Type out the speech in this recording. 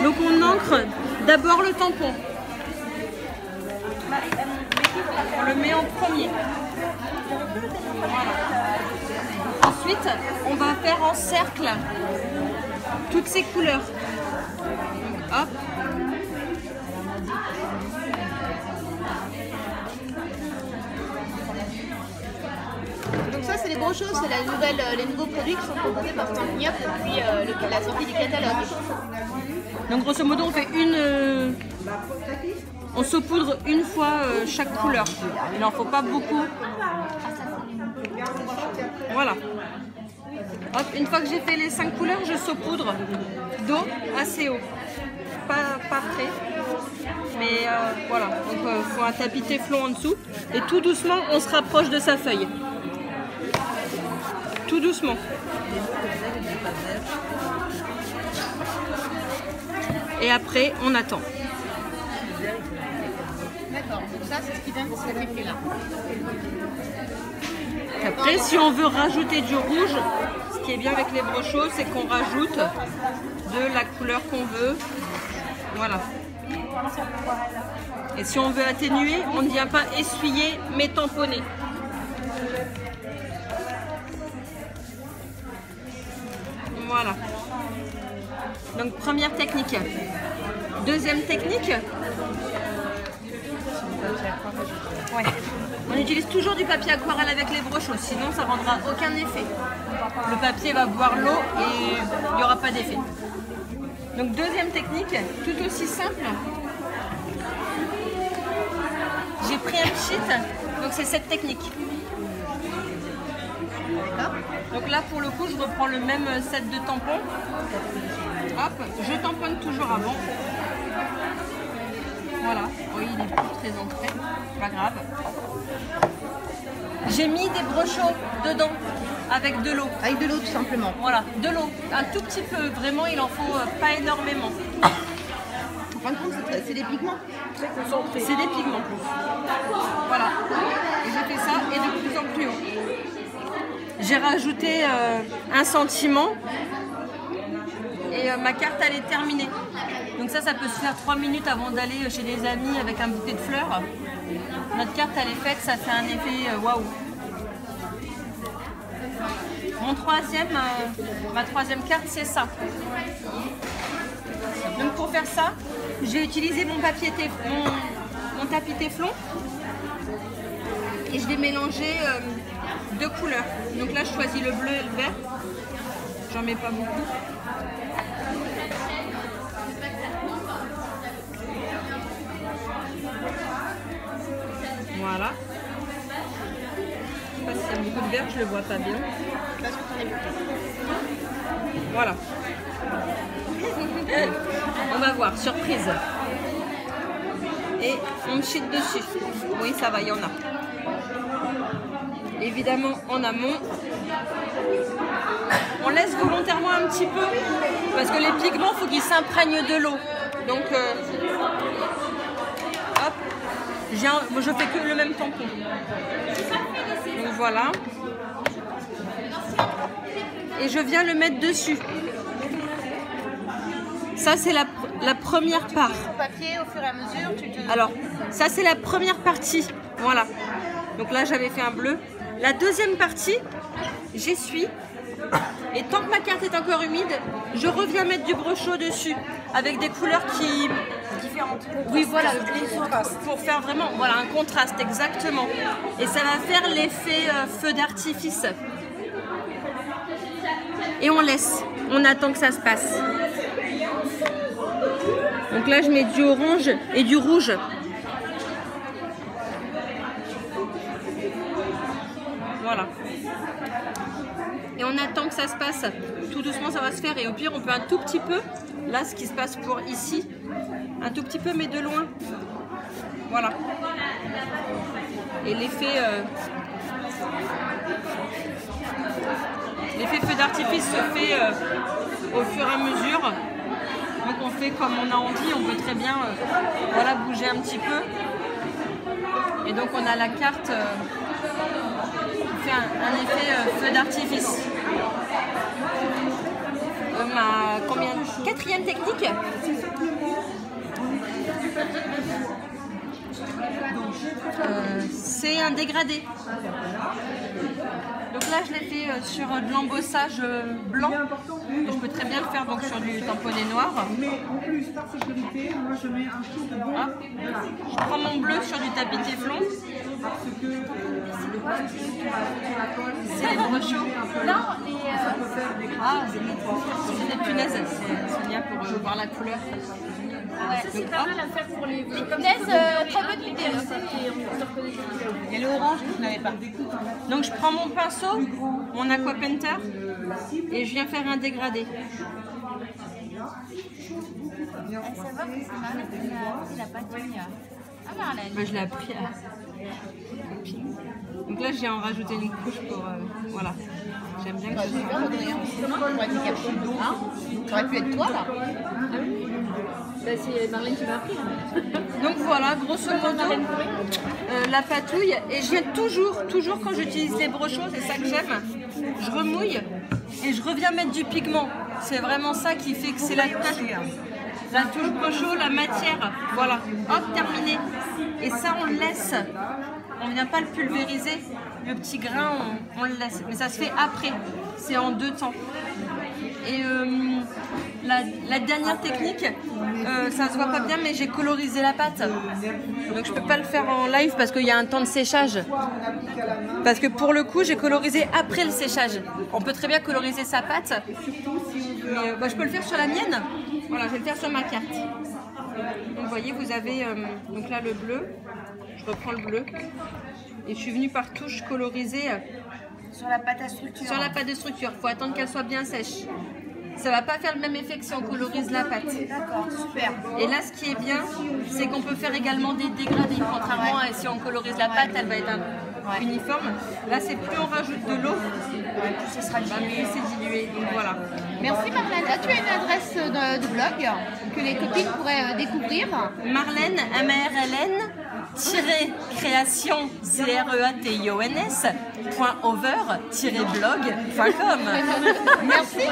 Donc on ancre d'abord le tampon. On le met en premier. Voilà. Ensuite, on va faire en cercle toutes ces couleurs. Donc, hop. Donc ça, c'est les brochos, c'est les nouveaux produits qui sont proposés par Stampin' Up depuis la sortie du catalogue. Donc grosso modo, on fait on saupoudre une fois chaque couleur. Il n'en faut pas beaucoup. Voilà. Hop, une fois que j'ai fait les 5 couleurs, je saupoudre d'eau assez haut. Pas très. Mais voilà. Donc il faut un tapis téflon en dessous. Et tout doucement, on se rapproche de sa feuille. Tout doucement. Et après, on attend. D'accord, donc ça, c'est ce qui donne cet effet-là. Après, si on veut rajouter du rouge, ce qui est bien avec les brochos, c'est qu'on rajoute de la couleur qu'on veut. Voilà. Et si on veut atténuer, on ne vient pas essuyer, mais tamponner. Voilà. Donc première technique. Deuxième technique. Ouais. On utilise toujours du papier aquarelle avec les brochos, sinon ça ne rendra aucun effet. Le papier va boire l'eau et il n'y aura pas d'effet. Donc deuxième technique, tout aussi simple. J'ai pris un sheet, donc c'est cette technique. Donc là pour le coup je reprends le même set de tampons. Hop, je tamponne toujours avant. Voilà, oui il est plus très ancré, pas grave. J'ai mis des brochos dedans avec de l'eau. Avec de l'eau tout simplement. Voilà, de l'eau, un tout petit peu, vraiment il en faut pas énormément. En fin de compte, c'est des pigments. C'est des pigments. Voilà, et j'ai fait ça et de plus en plus haut. J'ai rajouté un sentiment et ma carte elle est terminée. Donc ça peut se faire 3 minutes avant d'aller chez des amis avec un bouquet de fleurs. Notre carte elle est faite, ça fait un effet waouh. Ma troisième carte c'est ça. Donc pour faire ça, j'ai utilisé mon tapis téflon et je vais mélanger 2 couleurs. Donc là je choisis le bleu et le vert. J'en mets pas beaucoup. Voilà. Je sais pas s'il y a beaucoup de vert, je le vois pas bien. Voilà. On va voir, surprise. Et on me chute dessus. Oui, ça va, il y en a. Évidemment, en amont, on laisse volontairement un petit peu parce que les pigments, il faut qu'ils s'imprègnent de l'eau. Donc, hop, je fais que le même tampon. Donc voilà. Et je viens le mettre dessus. Ça, c'est la première part. Papier au fur et à mesure, Alors, ça, c'est la première partie. Voilà. Donc là, j'avais fait un bleu. La deuxième partie, j'essuie. Et tant que ma carte est encore humide, je reviens mettre du brochot dessus. Avec des couleurs qui... différentes. Oui, voilà. Pour faire vraiment un contraste, exactement. Et ça va faire l'effet feu d'artifice. Et on laisse. On attend que ça se passe. Donc là, je mets du orange et du rouge. Voilà. Et on attend que ça se passe. Tout doucement, ça va se faire. Et au pire, on peut un tout petit peu. Là, ce qui se passe pour ici. Un tout petit peu, mais de loin. Voilà. Et l'effet... L'effet feu d'artifice se fait au fur et à mesure. Donc on fait comme on a envie, on peut très bien voilà, bouger un petit peu. Et donc on a la carte qui fait un effet feu d'artifice. ma quatrième technique. C'est un dégradé. Donc là, je l'ai fait sur de l'embossage blanc. Et je peux très bien le faire donc sur du tamponné noir. Mais en plus, par sécurité, moi je mets un tour de bon. Je prends mon bleu sur du tapis téflon. Parce que le problème, c'est que la colle, C'est les brochos. Non, ça peut faire des Ah, c'est des punaises. C'est bien pour voir la couleur. c'est pas mal à faire pour les punaises, très bonne idée. Il y a le orange que je n'avais pas. Donc je prends mon pinceau, mon aqua painter, et je viens faire un dégradé. Ça va que c'est Marlène qui a la patouille. Ah Marlène. Moi, je l'ai appris à... Donc là, j'ai en rajouté une couche pour... voilà. J'aime bien que Ça aurait pu être toi là. C'est Marlène qui m'a appris. Donc voilà, grosso modo, la patouille. Et je viens toujours quand j'utilise les brochos, c'est ça que j'aime, je remouille et je reviens mettre du pigment. C'est vraiment ça qui fait que c'est la touche brochot, la matière. Voilà, hop, terminé. Et ça, on le laisse. On ne vient pas le pulvériser. Le petit grain, on le laisse. Mais ça se fait après. C'est en 2 temps. Et la dernière technique, ça se voit pas bien, mais j'ai colorisé la pâte. Donc je peux pas le faire en live parce qu'il y a un temps de séchage. Parce que pour le coup, j'ai colorisé après le séchage. On peut très bien coloriser sa pâte. Mais, je peux le faire sur la mienne. Voilà, je vais le faire sur ma carte. Donc vous voyez, vous avez donc là le bleu. Je reprends le bleu. Et je suis venue par touche coloriser Sur la pâte à structure. sur la pâte de structure. Il faut attendre qu'elle soit bien sèche. Ça va pas faire le même effet que si on colorise la pâte. D'accord, super. Et là, ce qui est bien, c'est qu'on peut faire également des dégradés. Contrairement à si on colorise la pâte, elle va être uniforme. Là, c'est plus on rajoute de l'eau, Plus ce sera plus c'est dilué. Donc voilà. Merci Marlène. As-tu une adresse de blog que les copines pourraient découvrir? Marlène, M-A-R-L-N, création, CREATIONS, .over-blog.com. Merci.